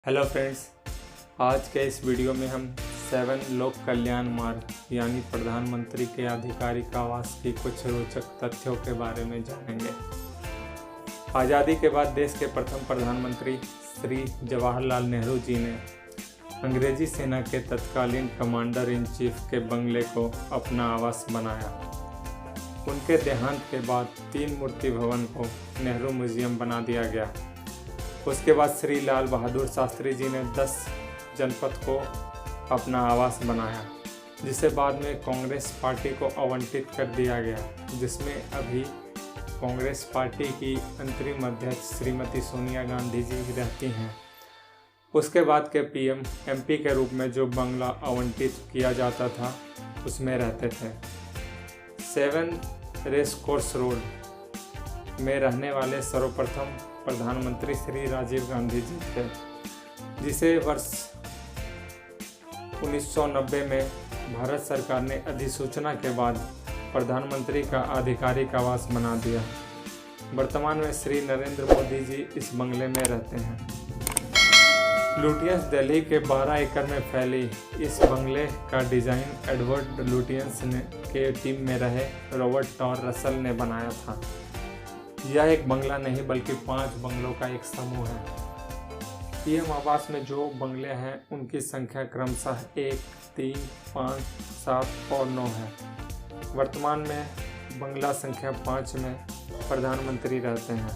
Hello friends, आज के इस वीडियो में हम 7 लोक कल्याण मार्ग यानी प्रधानमंत्री के आधिकारिक आवास की कुछ रोचक तथ्यों के बारे में जानेंगे। आज़ादी के बाद देश के प्रथम प्रधानमंत्री श्री जवाहरलाल नेहरू जी ने अंग्रेजी सेना के तत्कालीन कमांडर इन चीफ के बंगले को अपना आवास बनाया। उनके देहांत के बाद 3 मूर्ति भवन को नेहरू म्यूजियम बना दिया गया। उसके बाद श्री लाल बहादुर शास्त्री जी ने 10 जनपद को अपना आवास बनाया, जिसे बाद में कांग्रेस पार्टी को आवंटित कर दिया गया, जिसमें अभी कांग्रेस पार्टी की अंतरिम अध्यक्ष श्रीमती सोनिया गांधी जी रहती हैं। उसके बाद के पीएम एमपी के रूप में जो बंगला आवंटित किया जाता था उसमें रहते थे। 7 रेस कोर्स रोड में रहने वाले सर्वप्रथम प्रधानमंत्री श्री राजीव गांधी जी थे, जिसे वर्ष 1990 में भारत सरकार ने अधिसूचना के बाद प्रधानमंत्री का आधिकारिक आवास बना दिया। वर्तमान में श्री नरेंद्र मोदी जी इस बंगले में रहते हैं। लुटियंस दिल्ली के 12 एकड़ में फैली इस बंगले का डिज़ाइन एडवर्ड लुटियंस के टीम में रहे रॉबर्ट टॉर रसल ने बनाया था। यह एक बंगला नहीं बल्कि 5 बंगलों का एक समूह है। पीएम आवास में जो बंगले हैं उनकी संख्या क्रमशः 1, 3, 5, 7 और 9 है। वर्तमान में बंगला संख्या 5 में प्रधानमंत्री रहते हैं,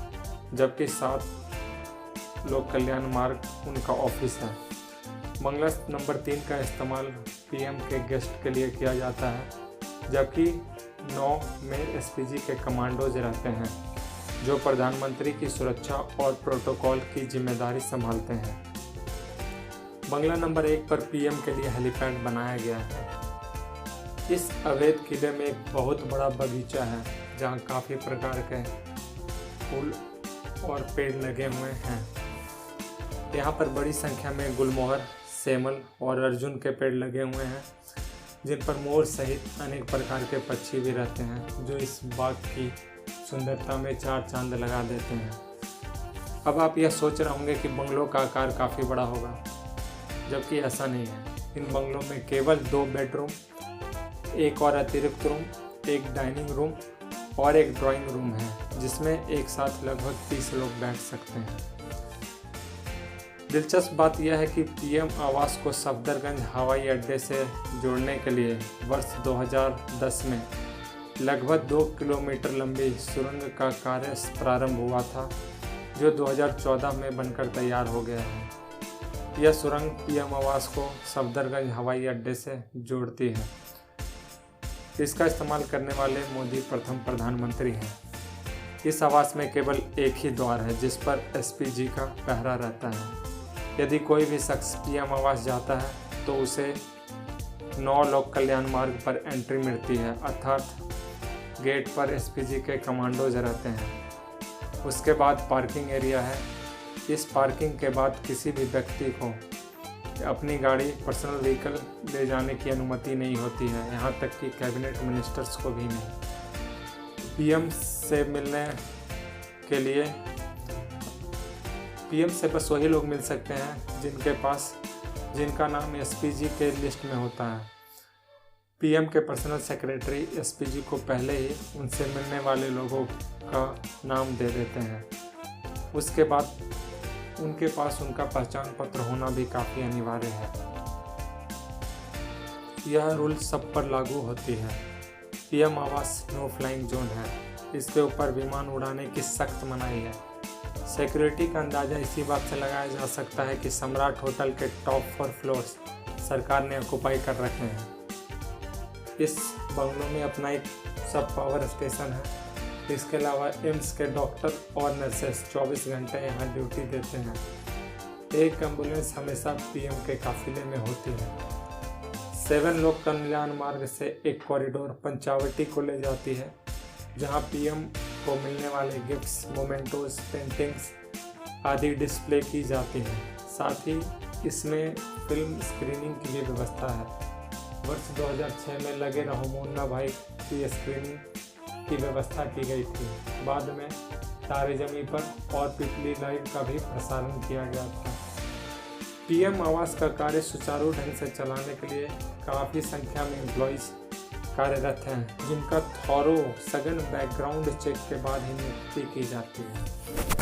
जबकि 7 लोक कल्याण मार्ग उनका ऑफिस है। बंगला नंबर 3 का इस्तेमाल पीएम के गेस्ट के लिए किया जाता है, जबकि 9 में एसपीजी के कमांडोज रहते हैं, जो प्रधानमंत्री की सुरक्षा और प्रोटोकॉल की जिम्मेदारी संभालते हैं। बंगला नंबर 1 पर पीएम के लिए हेलीपैड बनाया गया है। इस अवैध किले में एक बहुत बड़ा बगीचा है, जहां काफ़ी प्रकार के फूल और पेड़ लगे हुए हैं। यहां पर बड़ी संख्या में गुलमोहर, सेमल और अर्जुन के पेड़ लगे हुए हैं, जिन पर मोर सहित अनेक प्रकार के पक्षी भी रहते हैं, जो इस बाग की सुंदरता में 4 चांद लगा देते हैं। अब आप यह सोच रहे होंगे कि बंगलों का आकार काफ़ी बड़ा होगा, जबकि ऐसा नहीं है। इन बंगलों में केवल 2 बेडरूम, 1 और अतिरिक्त रूम, 1 डाइनिंग रूम और 1 ड्राइंग रूम है, जिसमें एक साथ लगभग 30 लोग बैठ सकते हैं। दिलचस्प बात यह है कि पीएम आवास को सफदरगंज हवाई अड्डे से जोड़ने के लिए वर्ष 2010 में लगभग 2 किलोमीटर लंबी सुरंग का कार्य प्रारंभ हुआ था, जो 2014 में बनकर तैयार हो गया है। यह सुरंग पीएम आवास को सफदरगंज हवाई अड्डे से जोड़ती है। इसका इस्तेमाल करने वाले मोदी प्रथम प्रधानमंत्री हैं। इस आवास में केवल एक ही द्वार है, जिस पर एसपीजी का पहरा रहता है। यदि कोई भी शख्स पीएम आवास जाता है तो उसे 9 लोक कल्याण मार्ग पर एंट्री मिलती है, अर्थात गेट पर एसपीजी के कमांडोज रहते हैं। उसके बाद पार्किंग एरिया है। इस पार्किंग के बाद किसी भी व्यक्ति को अपनी गाड़ी, पर्सनल व्हीकल ले जाने की अनुमति नहीं होती है, यहाँ तक कि कैबिनेट मिनिस्टर्स को भी नहीं। पीएम से मिलने के लिए पीएम से बस वही लोग मिल सकते हैं जिनका नाम एसपीजी के लिस्ट में होता है। पीएम के पर्सनल सेक्रेटरी एसपीजी को पहले ही उनसे मिलने वाले लोगों का नाम दे देते हैं। उसके बाद उनके पास उनका पहचान पत्र होना भी काफ़ी अनिवार्य है। यह रूल सब पर लागू होती है। पीएम आवास नो फ्लाइंग जोन है। इसके ऊपर विमान उड़ाने की सख्त मनाही है। सिक्योरिटी का अंदाज़ा इसी बात से लगाया जा सकता है कि सम्राट होटल के टॉप 4 फ्लोर्स सरकार ने ऑक्युपाई कर रखे हैं। इस बंगलों में अपना एक सब पावर स्टेशन है। इसके अलावा एम्स के डॉक्टर और नर्सेस 24 घंटे यहाँ ड्यूटी देते हैं। एक एम्बुलेंस हमेशा पीएम के काफिले में होती है। 7 लोक कल्याण मार्ग से एक कॉरिडोर पंचावटी को ले जाती है, जहाँ पीएम को मिलने वाले गिफ्ट्स, मोमेंटोज, पेंटिंग्स आदि डिस्प्ले की जाती हैं। साथ ही इसमें फिल्म स्क्रीनिंग की भी व्यवस्था है। वर्ष 2006 में लगे रहो मुन्ना भाई की स्क्रीनिंग की व्यवस्था की गई थी। बाद में तारे ज़मीं पर और पिपली लाइव का भी प्रसारण किया गया था। पीएम आवास का कार्य सुचारू ढंग से चलाने के लिए काफ़ी संख्या में एम्प्लॉइज कार्यरत हैं, जिनका थॉरो सघन बैकग्राउंड चेक के बाद ही नियुक्ति की जाती है।